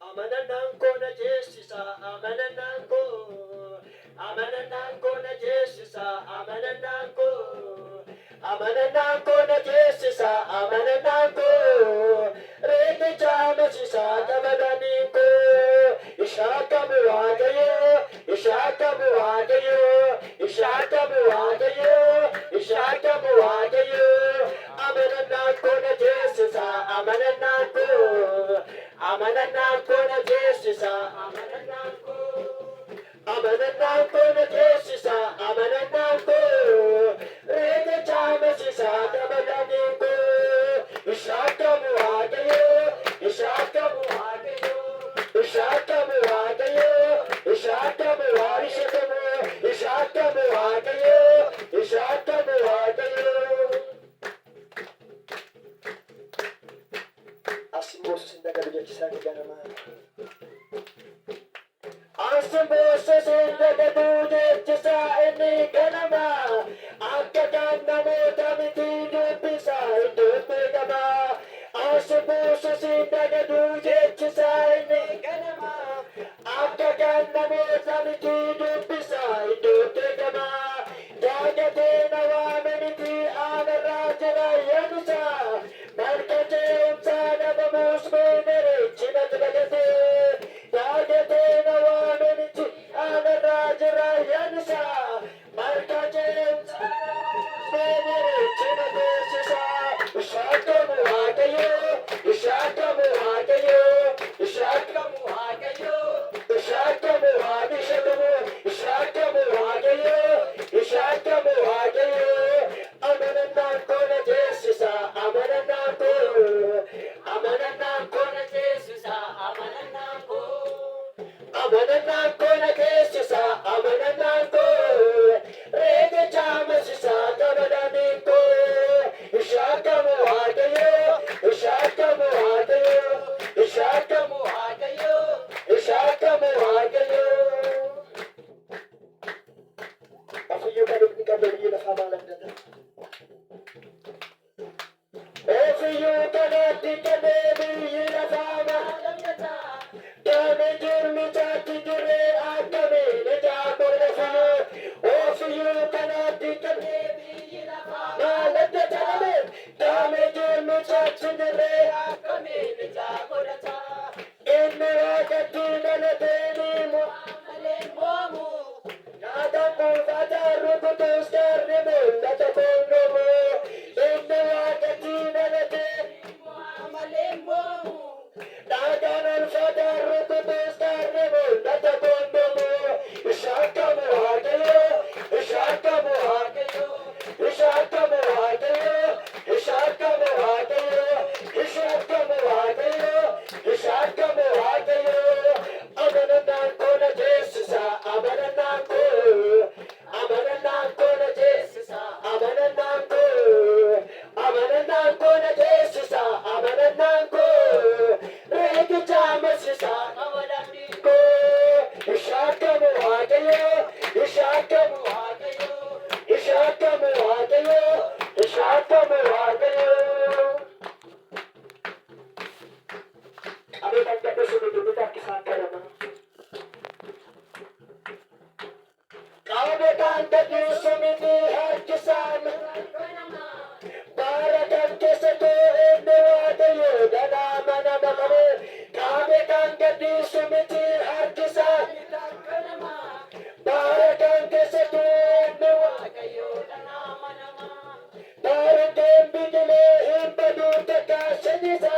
Amanananko na jesisa, amanananko. Amanananko na jesisa, amanananko. Amanananko na jesisa, amanananko. Rete chama sisa gavadaniko. Ishaka buagayo, ishaka buagayo, ishaka buagayo, ishaka buagayo. Amanananko na jesisa, amanananko. Amanananko na jesisa, amanananko. Amanananko na jesisa, amanananko. Rete chama sisa gavadaniko. Ishaka buagayo, ishaka buagayo, ishaka buagayo, ishaka buagayo, ishaka buagayo, ishaka buagayo. Asimboso sindaga dujachisa ganama. Asimboso sindaga dujachisa ini ganama. Akaganamo tamiti dupisa idupigama. Asimboso sindaga dujachisa ini ganama. Akaganamo tamiti dupisa idupigama. Jagate nawaminiti anarajara yanusa. Markate umsana bamus menere chinadlagate. Jagate nawaminiti anarajara yanusa. Markate umsana menere chinadlagate. Ishaka muhagayo, ishaka muhagayo, ishaka muhagayo, ishaka muhagayo, ishaka muhagayo, ishaka muhagayo. Amanananko na jesisa, amanananko. Amanananko na jesisa, amanananko. Amanananko na jesisa, amanananko. Rege chama sisa gavadaniko. Ishaka muhagayo, ishaka muhagayo, ishaka muhagayo, ishaka muhagayo. Afiyo balik ni kabeli na kamalan na. Afiyo kanati kabeli na kamalan na. Dame jirmi chati jure akame ne jago na fiyo. Afiyo kanati kabeli na kamalan na. Dame jirmi chati jure akame ne jago na ta. Inne wakati na teni mo amale momu. Nada kufata rukutus karnimu nata kondomu. Inne wakati na teni mo amale momu. Nada kufata rukutus karnimu nata kondomu. Ishaka muhagayo, ishaka muhagayo, ishaka muhagayo, ishaka muhagayo, ishaka muhagayo, ishaka muhagayo. Amanananko na jesisa, amanananko. Amanananko na jesisa, amanananko. Amanananko na jesisa, amanananko. Rege chama sisa gavadaniko. Ishaka muhagayo, ishaka muhagayo, ishaka muhagayo, ishaka muhagayo. Kami tanda sunod kita kisah karama. Kami tanda sumiti har kisan. Barakan kesato endewadayo danama namakame. Kami tanda sumiti har kisan. Barakan kesato endewadayo danama nama. Barakan bidile himbadu taka sanisa.